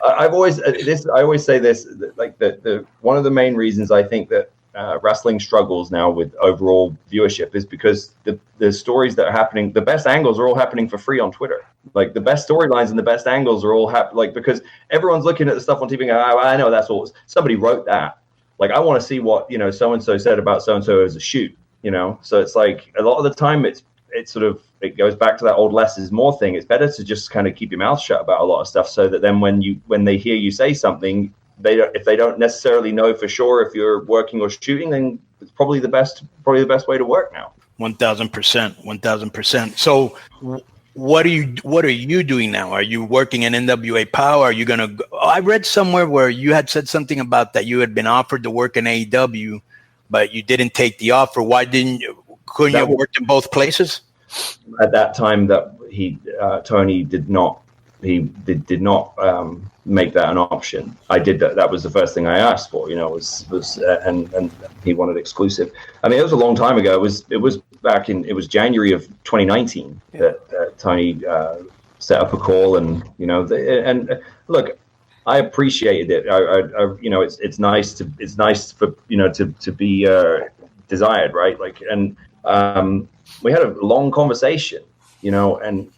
I always say this, like the one of the main reasons I think that wrestling struggles now with overall viewership is because the stories that are happening, the best angles are all happening for free on Twitter. Like the best storylines and the best angles are all because everyone's looking at the stuff on TV and going, oh, I know that's all somebody wrote that. Like I want to see what so and so said about so and so as a shoot. So it's like a lot of the time it goes back to that old less is more thing. It's better to just kind of keep your mouth shut about a lot of stuff, so that then when they hear you say something, if they don't necessarily know for sure if you're working or shooting, then it's probably the best way to work now. 1,000%. So what are you doing now? Are you working in NWA Power? Are you gonna go? I read somewhere where you had said something about that you had been offered to work in AEW, but you didn't take the offer. Why didn't you? Couldn't you have worked in both places? At that time, that Tony did not. He did not make that an option. I did that. That was the first thing I asked for. And he wanted exclusive. I mean, it was a long time ago. It was January of 2019 that Tony set up a call, and look, I appreciated it. It's nice for to be desired, right? Like, and we had a long conversation, and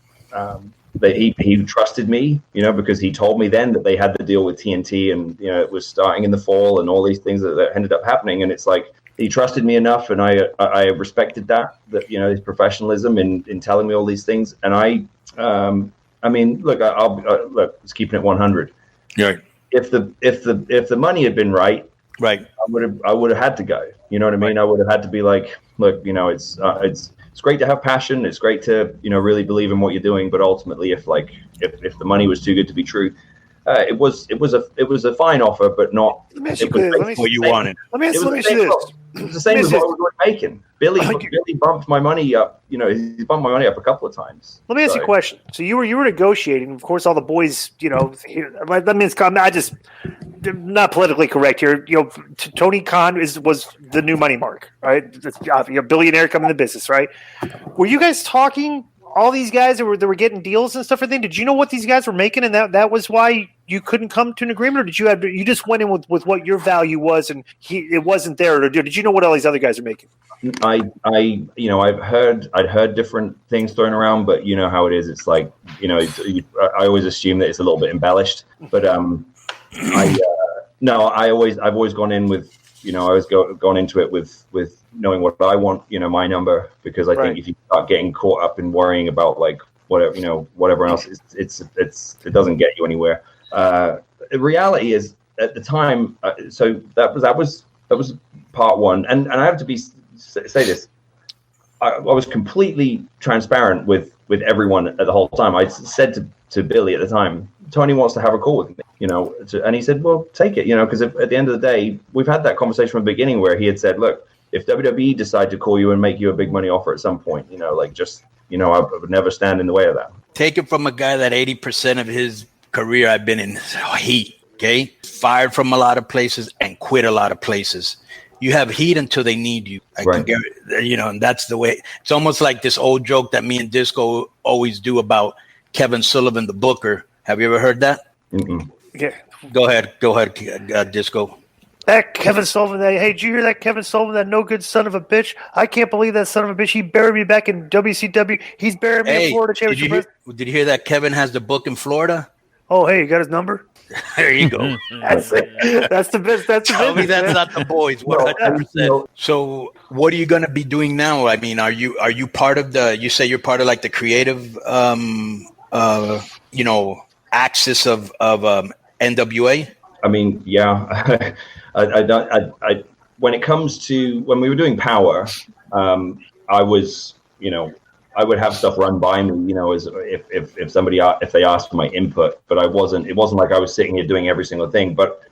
he trusted me, because he told me then that they had the deal with TNT, and it was starting in the fall, and all these things that ended up happening. And it's like he trusted me enough, and I respected that his professionalism in telling me all these things. And I mean, look, look, it's keeping it 100. Yeah. If the money had been right, I would have had to go. You know what I mean? Right. I would have had to be like, look, it's great to have passion. It's great to really believe in what you're doing. But ultimately, if the money was too good to be true, it was a fine offer, but not what you wanted. Let me ask you this. It was the same as what I was making. Billy bumped my money up. He bumped my money up a couple of times. Let me ask you a question. So you were negotiating. Of course, all the boys. That means I just not politically correct here. Tony Khan was the new money mark, right? You're a billionaire coming into business, right? Were you guys talking? All these guys that were getting deals and stuff. Did you know what these guys were making, and that was why you couldn't come to an agreement, or did you just went in with what your value was, and it wasn't there, or did you know what all these other guys are making? I'd heard different things thrown around, but you know how it is. It's like I always assume that it's a little bit embellished, but I've always gone in with gone into it with knowing what I want, my number, because I think if you start getting caught up in worrying about like whatever else, it doesn't get you anywhere. The reality is at the time, so that was part one, and I have to say this. I was completely transparent with everyone at the whole time. I said to Billy at the time, Tony wants to have a call with me, and he said, well, take it, because at the end of the day, we've had that conversation from the beginning where he had said, look, if WWE decide to call you and make you a big money offer at some point, I would never stand in the way of that. Take it from a guy that 80% of his career I've been in heat, okay? Fired from a lot of places and quit a lot of places. You have heat until they need you. And that's the way. It's almost like this old joke that me and Disco always do about Kevin Sullivan, the booker. Have you ever heard that? Mm-mm. Yeah. Go ahead, Disco. That Kevin Sullivan, hey, did you hear that Kevin Sullivan, that no good son of a bitch? I can't believe that son of a bitch. He buried me back in WCW. He's buried me in Florida Championship. Did you hear that Kevin has the book in Florida? Oh, hey, you got his number? There you go. That's the best. That's the Tell me that's not the boys. 100%. So, what are you going to be doing now? I mean, are you part of the? You say you're part of like the creative, axis of NWA. I mean, yeah. I when it comes to when we were doing Power, I was, I would have stuff run by me, as if somebody if they asked for my input, but it wasn't like I was sitting here doing every single thing. But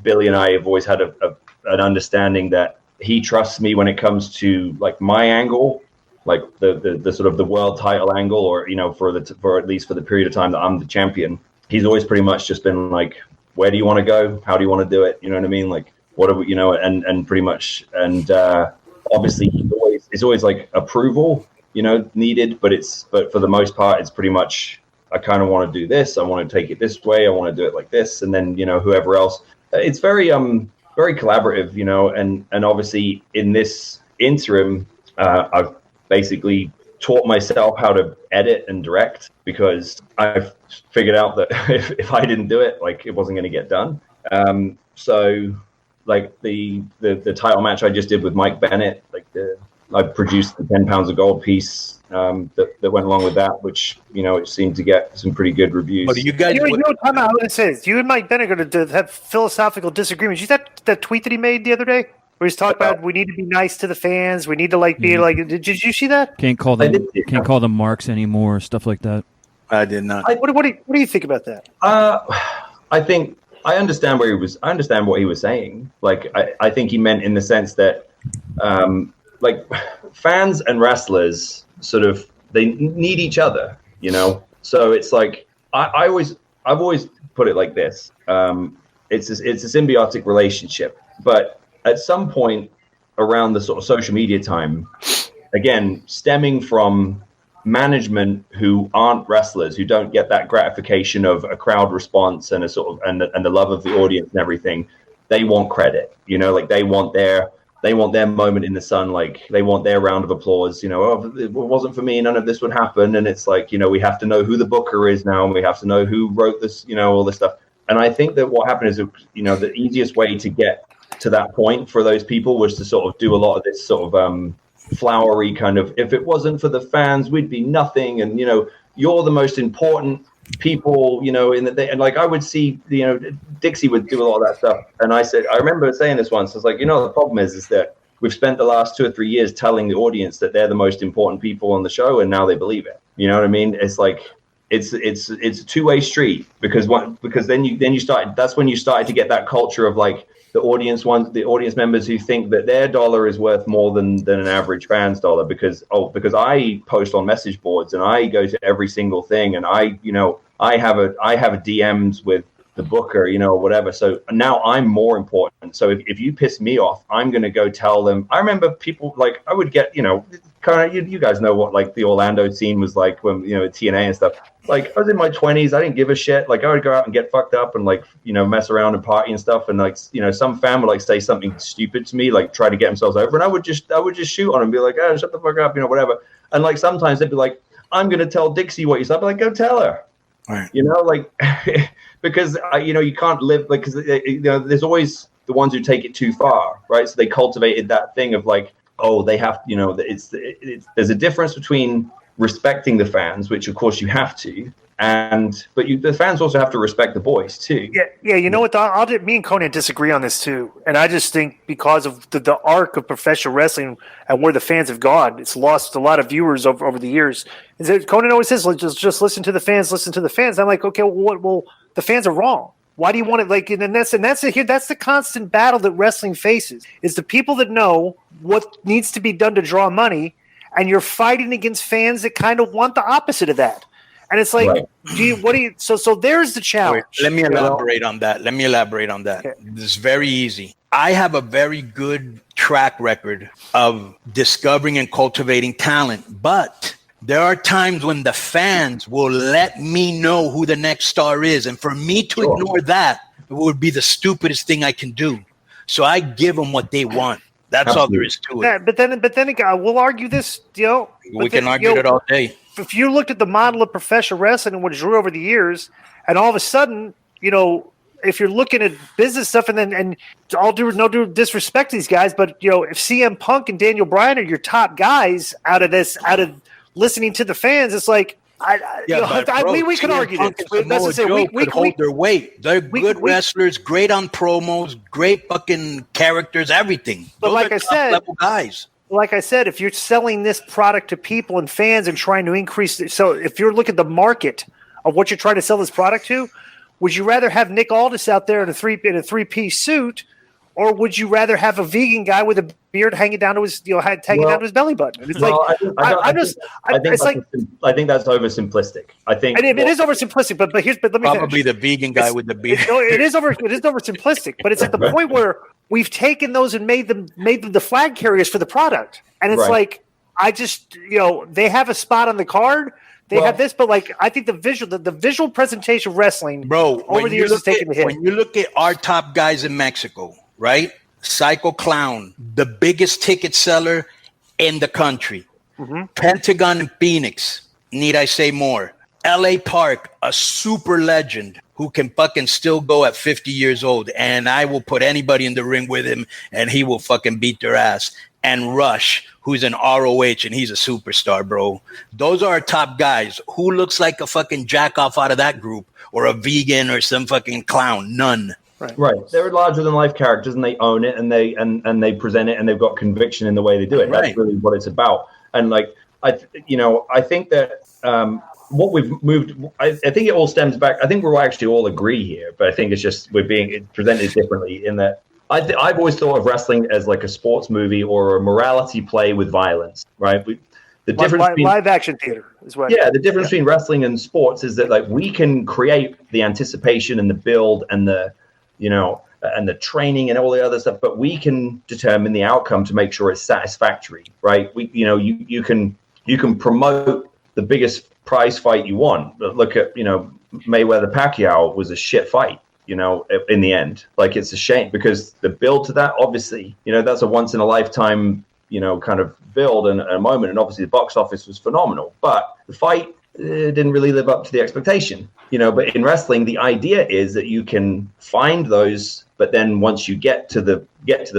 Billy and I have always had an understanding that he trusts me when it comes to like my angle, like the sort of the world title angle, or for at least for the period of time that I'm the champion. He's always pretty much just been like, where do you want to go? How do you want to do it? You know what I mean? Like, what are we, and pretty much, and obviously it's always like approval, needed, but for the most part, it's pretty much I kind of want to do this. I want to take it this way. I want to do it like this. And then, whoever else, it's very, very collaborative, and obviously in this interim, I've basically taught myself how to edit and direct, because I've figured out that if I didn't do it, like, it wasn't going to get done. So like the title match I just did with Mike Bennett, like I produced the 10 pounds of gold piece that went along with that, which it seemed to get some pretty good reviews. But you guys, time out. It says you and Mike Bennett are going to have philosophical disagreements. You see that tweet that he made the other day, where he's talking about we need to be nice to the fans, we need to be like. Did you see that? Can't call them marks anymore, stuff like that. I did not. What do you think about that? I think I understand where he was. I understand what he was saying. Like I think he meant in the sense that like fans and wrestlers sort of, they need each other, So it's like I've always put it like this. It's a symbiotic relationship, but at some point around the sort of social media time, again, stemming from management who aren't wrestlers, who don't get that gratification of a crowd response and a sort of and the love of the audience and everything, they want credit, like they want their moment in the sun, like they want their round of applause, if it wasn't for me, none of this would happen. And it's like, we have to know who the booker is now, and we have to know who wrote this, all this stuff. And I think that what happened is, the easiest way to get to that point for those people was to sort of do a lot of this sort of flowery kind of, if it wasn't for the fans, we'd be nothing. And, you're the most important people, and like I would see, Dixie would do a lot of that stuff. And I remember saying this once, I was like, the problem is that we've spent the last 2 or 3 years telling the audience that they're the most important people on the show, and now they believe it. You know what I mean? It's like, it's a two-way street, because then you start, that's when you started to get that culture of like the audience members who think that their dollar is worth more than an average fan's dollar, because I post on message boards and I go to every single thing, and I have a DMs with the booker, or whatever. So now I'm more important. So if you piss me off, I'm going to go tell them. I remember people, like, I would get, kind of, you guys know what like the Orlando scene was like when, TNA and stuff. Like, I was in my 20s. I didn't give a shit. Like, I would go out and get fucked up and like, mess around and party and stuff. And like, some fan would like say something stupid to me, like try to get themselves over. And I would just shoot on them and be like, oh, shut the fuck up, whatever. And like, sometimes they'd be like, I'm going to tell Dixie what you said. I'd be like, go tell her. Right. Like, because, you can't live, like, because, there's always the ones who take it too far, right? So they cultivated that thing of like, oh, they have, there's a difference between respecting the fans, which of course you have to, but the fans also have to respect the boys too. Yeah. You know what? Me and Konnan disagree on this too, and I just think because of the arc of professional wrestling and where the fans have gone, it's lost a lot of viewers over the years. And Konnan always says, just listen to the fans, listen to the fans. I'm like, okay, well, the fans are wrong. Why do you want it? Like, and that's the constant battle that wrestling faces, is the people that know what needs to be done to draw money, and you're fighting against fans that kind of want the opposite of that. And it's like, right. So there's the challenge. Wait, let me elaborate on that. Okay. This is very easy. I have a very good track record of discovering and cultivating talent, but there are times when the fans will let me know who the next star is. And for me to ignore that, it would be the stupidest thing I can do. So I give them what they want. That's all there is to it. Yeah, but then again, we'll argue this, We can argue it all day. If you looked at the model of professional wrestling and what it drew over the years, and all of a sudden, if you're looking at business stuff, and no due disrespect to these guys, but if CM Punk and Daniel Bryan are your top guys out of listening to the fans, it's like we can argue this. We hold their weight. They're good wrestlers, great on promos, great fucking characters, everything. But like I said, level guys. Like I said, if you're selling this product to people and fans and trying to increase it, so if you're looking at the market of what you're trying to sell this product to, would you rather have Nick Aldis out there in a three-piece suit, or would you rather have a vegan guy with a beard hanging down to his down to his belly button? And it's I think that's oversimplistic. It is oversimplistic, but let me probably finish. The vegan guy with the beard. It is oversimplistic, but it's at the point where we've taken those and made them the flag carriers for the product, and it's like, I just they have a spot on the card. They have this, but like I think the visual presentation of wrestling, bro, over the years has taken the hit. When you look at our top guys in Mexico, right? Psycho Clown, the biggest ticket seller in the country. Mm-hmm. Pentagon in Phoenix, need I say more? LA Park, a super legend who can fucking still go at 50 years old, and I will put anybody in the ring with him and he will fucking beat their ass. And Rush, who's an ROH and he's a superstar, bro. Those are our top guys. Who looks like a fucking jack off out of that group, or a vegan or some fucking clown? None. Right. They're larger than life characters, and they own it, and they present it, and they've got conviction in the way they do it. Right. That's really what it's about. And like I think that what we've moved, I think it all stems back. I think we'll actually all agree here, but I think it's just we're being presented differently in that. I've always thought of wrestling as like a sports movie or a morality play with violence, right? The difference between live action theater is what. Yeah, the difference between wrestling and sports is that like we can create the anticipation and the build and the, and the training and all the other stuff, but we can determine the outcome to make sure it's satisfactory, right? You can promote the biggest prize fight you want. Look at Mayweather Pacquiao was a shit fight. In the end, like it's a shame because the build to that, obviously, that's a once in a lifetime, kind of build and a moment. And obviously the box office was phenomenal, but the fight didn't really live up to the expectation, but in wrestling, the idea is that you can find those, but then once you get to the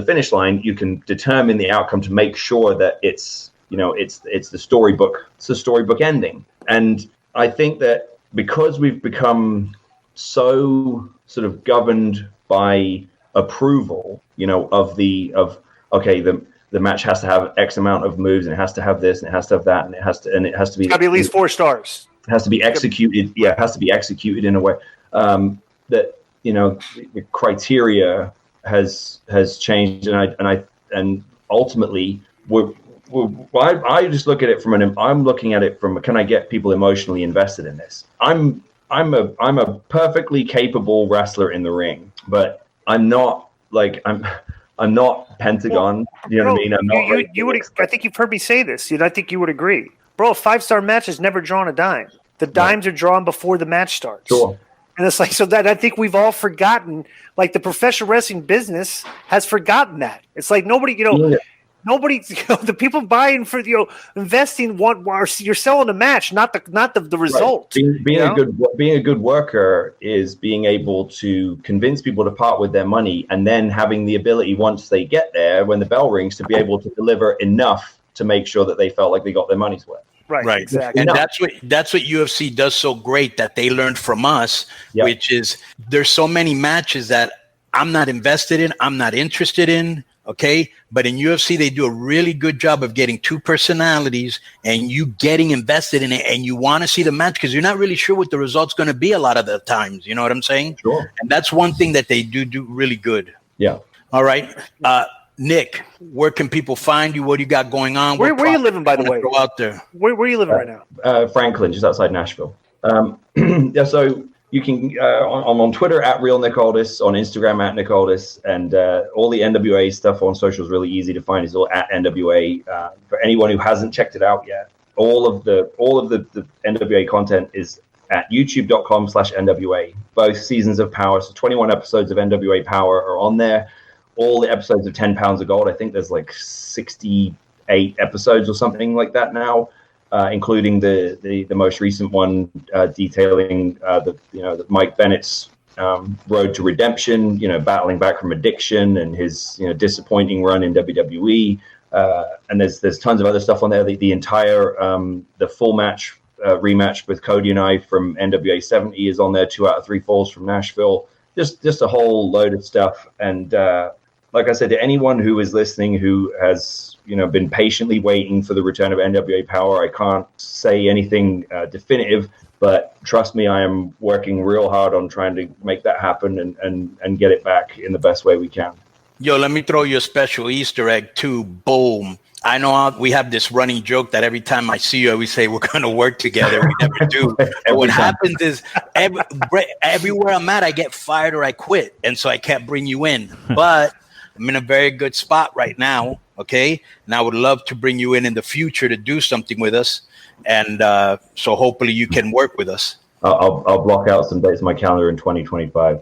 finish line, you can determine the outcome to make sure that it's the storybook ending. And I think that because we've become so sort of governed by approval, the match has to have X amount of moves, and it has to have this, and it has to have that, and it has to be at least 4 stars. It has to be executed. Yeah, it has to be executed in a way that the criteria has changed, and ultimately I just look at it I'm looking at it from can I get people emotionally invested in this? I'm a perfectly capable wrestler in the ring, but I'm not Pentagon. You know what I mean? I'm not. I think you've heard me say this. I think you would agree, bro. A 5-star match has never drawn a dime. The dimes are drawn before the match starts. Sure. And it's like, so that I think we've all forgotten. Like the professional wrestling business has forgotten that. It's like nobody, Nobody, the people buying for investing you're selling a match, not the result. Right. Being a good worker is being able to convince people to part with their money, and then having the ability once they get there, when the bell rings, to be able to deliver enough to make sure that they felt like they got their money's worth. Right. Exactly. And that's what UFC does so great that they learned from us, which is there's so many matches that I'm not invested in, I'm not interested in. Okay, but in UFC, they do a really good job of getting 2 personalities and you getting invested in it, and you want to see the match because you're not really sure what the result's going to be a lot of the times. You know what I'm saying? Sure. And that's one thing that they do really good. Yeah. All right. Nick, where can people find you? What do you got going on? Where are you living, by the way? Go out there. Where are you living right now? Franklin, just outside Nashville. So you can on Twitter at Real Nick Aldis, on Instagram at Nick Aldis, and all the NWA stuff on social is really easy to find. It's all at NWA. For anyone who hasn't checked it out yet, all of the NWA content is at youtube.com/NWA. Both seasons of Power, so 21 episodes of NWA Power are on there. All the episodes of 10 Pounds of Gold. I think there's like 68 episodes or something like that now. Including the most recent one detailing the Mike Bennett's road to redemption, battling back from addiction and his disappointing run in WWE, and there's tons of other stuff on there. The entire the full match rematch with Cody and I from NWA 70 is on there. 2 out of 3 falls from Nashville. Just a whole load of stuff. And like I said, to anyone who is listening who has been patiently waiting for the return of NWA Power, I can't say anything definitive, but trust me, I am working real hard on trying to make that happen and get it back in the best way we can. Yo, let me throw you a special Easter egg too. Boom. I know we have this running joke that every time I see you, we say we're going to work together. We never do. And what happens is everywhere I'm at, I get fired or I quit. And so I can't bring you in. But I'm in a very good spot right now. Okay. And I would love to bring you in the future to do something with us. And so hopefully you can work with us. I'll block out some dates on my calendar in 2025.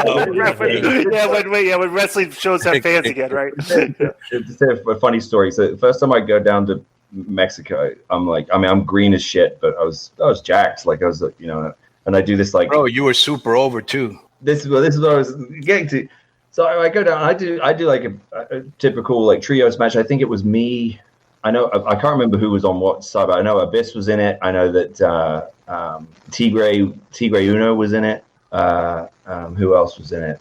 When wrestling shows have fans again, right? It's a funny story. So the first time I go down to Mexico, I'm green as shit, but I was jacked. Like I was, and I do this like. Bro, you were super over too. This is what I was getting to. So I go down. I do like a typical like trios match. I think it was me. I can't remember who was on what side, but I know Abyss was in it. I know that Tigre Uno was in it. Who else was in it?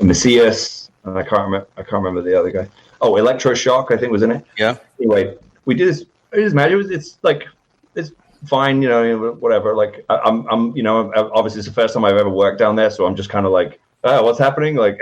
Macias, and I can't remember the other guy. Oh, Electroshock, I think was in it. Yeah. Anyway, we did this match. It's fine, whatever. Like I'm obviously it's the first time I've ever worked down there, so I'm just kind of like, what's happening? Like,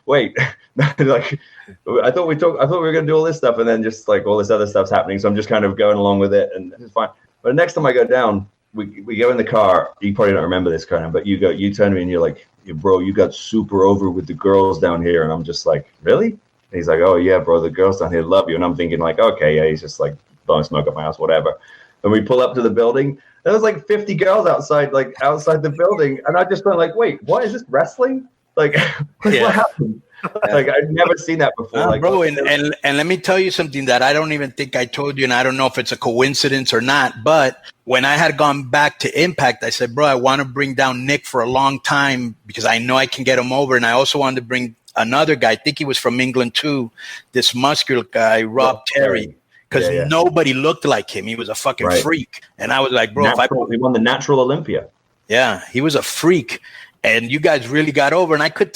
wait, like I thought we were gonna do all this stuff, and then just like all this other stuff's happening. So I'm just kind of going along with it, and it's fine. But the next time I go down, we go in the car. You probably don't remember this, Konnan, but you turn to me and you're like, bro, you got super over with the girls down here, and I'm just like, really? And he's like, oh yeah, bro, the girls down here love you, and I'm thinking like, okay, yeah, he's just like blowing smoke up my ass, whatever. And we pull up to the building. There was like 50 girls outside the building, and I just went like, wait, what is this wrestling? Like, what happened? Like I've never seen that before. Like, bro, and let me tell you something that I don't even think I told you, and I don't know if it's a coincidence or not, but when I had gone back to Impact, I said, bro, I want to bring down Nick for a long time because I know I can get him over, and I also wanted to bring another guy. I think he was from England too, this muscular guy, Rob Terry. Because nobody looked like him. He was a fucking freak. And I was like, bro, he won the Natural Olympia. Yeah, he was a freak. And you guys really got over. And I could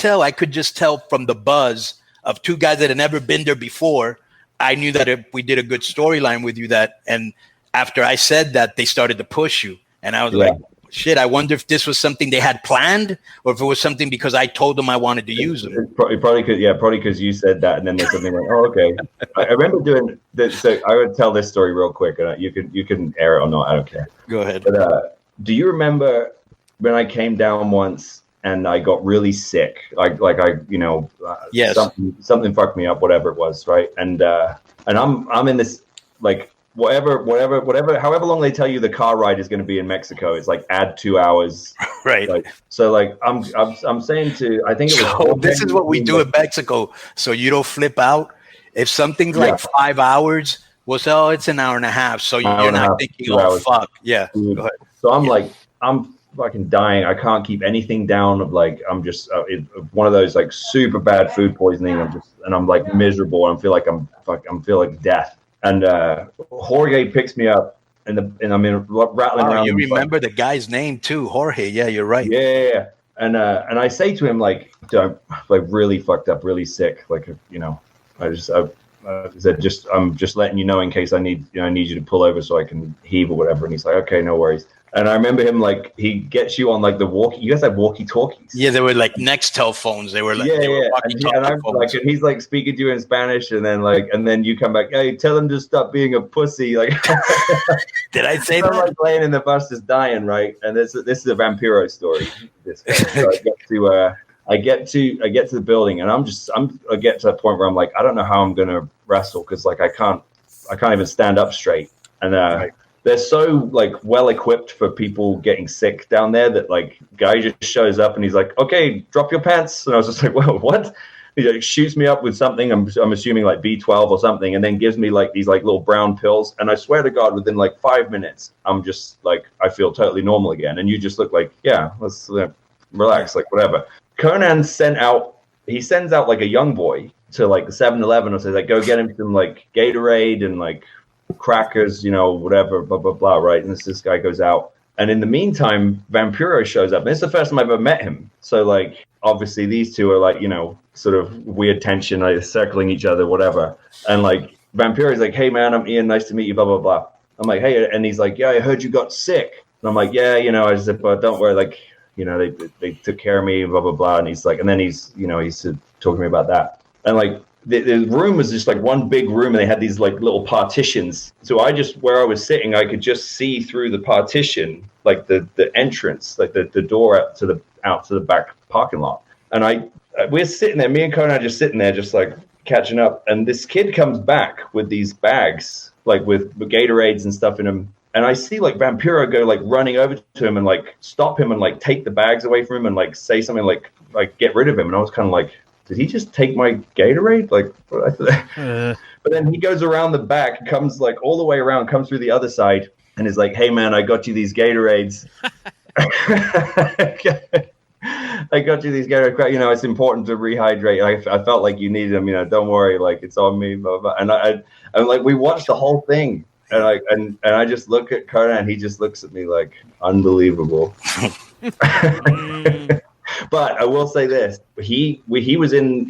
just tell from the buzz of two guys that had never been there before. I knew that if we did a good storyline with you, and after I said that, they started to push you. And I was like, shit, I wonder if this was something they had planned or if it was something because I told them I wanted to use them. Probably because you said that, and then there's something like, oh, okay. I remember doing this. So I would tell this story real quick, and you can air it or not. I don't care. Go ahead. But do you remember when I came down once and I got really sick? Yes. Something fucked me up, whatever it was, right? And I'm in this like. Whatever, however long they tell you the car ride is going to be in Mexico, it's like add 2 hours. Right. Like, so like I'm saying to, I think it was. So this is what we do in Mexico. So you don't flip out. If something's like 5 hours, we'll say, oh, it's an hour and a half. So you're not thinking, oh, fuck. Yeah. Go ahead. So I'm fucking dying. I can't keep anything down. Of like, I'm just one of those like super bad food poisoning. I'm like miserable. I feel like death. And Jorge picks me up, and I'm rattling around. You remember the guy's name too, Jorge? Yeah, you're right. Yeah. And I say to him like, I'm like really fucked up, really sick. Like I said, I'm just letting you know in case I need you to pull over so I can heave or whatever. And he's like, okay, no worries. And I remember him like he gets you on like the walkie. You guys have walkie-talkies. Yeah, they were like Nextel phones. They were like and he's like speaking to you in Spanish, and then you come back. Hey, tell him to stop being a pussy. Like, did I say that? I'm like laying in the bus just dying, right? And this is a Vampiro story. So I get to the building, and I get to the point where I'm like, I don't know how I'm gonna wrestle because like I can't even stand up straight, and they're so like well equipped for people getting sick down there that like guy just shows up and he's like, okay, drop your pants. And I was just like, well, what? He like shoots me up with something. I'm assuming like B12 or something, and then gives me like these like little brown pills. And I swear to God, within like 5 minutes, I'm just like, I feel totally normal again. And you just look like, yeah, let's relax, like whatever. Konnan sends out like a young boy to like the 7-Eleven or says like, go get him some like Gatorade and like crackers, whatever, blah, blah, blah, right? And this guy goes out. And in the meantime, Vampiro shows up. And it's the first time I've ever met him. So, like, obviously these two are, like, sort of weird tension, like, circling each other, whatever. And, like, Vampiro's like, hey, man, I'm Ian. Nice to meet you, blah, blah, blah. I'm like, hey. And he's like, yeah, I heard you got sick. And I'm like, yeah, I said, but don't worry. Like, they took care of me, blah, blah, blah. And he's like, and then he's talking to me about that. And, like, the room was just like one big room, and they had these like little partitions. So where I was sitting, I could just see through the partition, like the entrance, like the door out to the back parking lot. And we're sitting there, me and Konnan are just sitting there, just like catching up. And this kid comes back with these bags, like with Gatorades and stuff in them. And I see like Vampiro go like running over to him and like stop him and like take the bags away from him and like say something like get rid of him. And I was kind of like, did he just take my Gatorade? Like, but then he goes around the back, comes like all the way around, comes through the other side, and is like, "Hey man, I got you these Gatorades. I got you these Gatorades. You know, it's important to rehydrate. I felt like you needed them. You know, don't worry, like it's on me." Blah, blah. And I'm like, we watched the whole thing, and I just look at Konnan, and he just looks at me like, unbelievable. But I will say this: he was in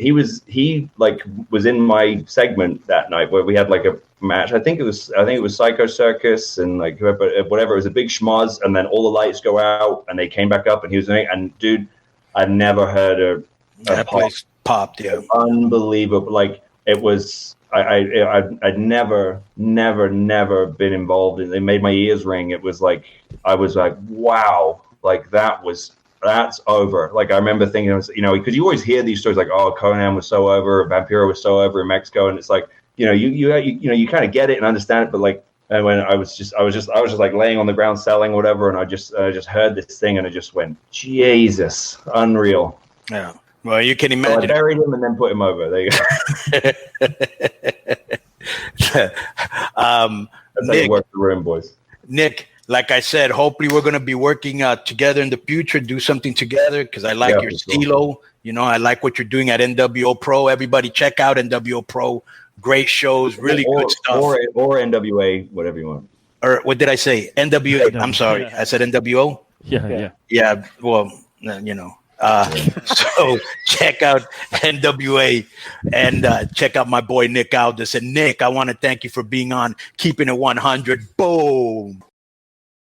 my segment that night where we had like a match. I think it was Psycho Circus and like whatever. It was a big schmoz, and then all the lights go out, and they came back up, and he was doing. And dude, I've never heard that place popped. Yeah, unbelievable. Like it was. I'd never been involved in. It made my ears ring. It was like I was like, wow, like that's over. Like I remember thinking, you know, because you always hear these stories like, oh, Konnan was so over, Vampiro was so over in Mexico, and it's like, you know, you kind of get it and understand it, but like, and when I was just like laying on the ground selling whatever, and I just heard this thing, and it just went, Jesus, unreal. Yeah. Well, you can imagine. So I buried him and then put him over. There you go. That's how you work the room, boys. Nick, like I said, hopefully we're going to be working together in the future, do something together, because I like your stilo. Sure. You know, I like what you're doing at NWO Pro. Everybody check out NWO Pro. Great shows, really good stuff. Or NWA, whatever you want. Or what did I say? NWA. I'm sorry. I said NWO? Yeah. Well, you know. So check out NWA and check out my boy Nick Aldis. And Nick, I want to thank you for being on Keeping It 100. Boom.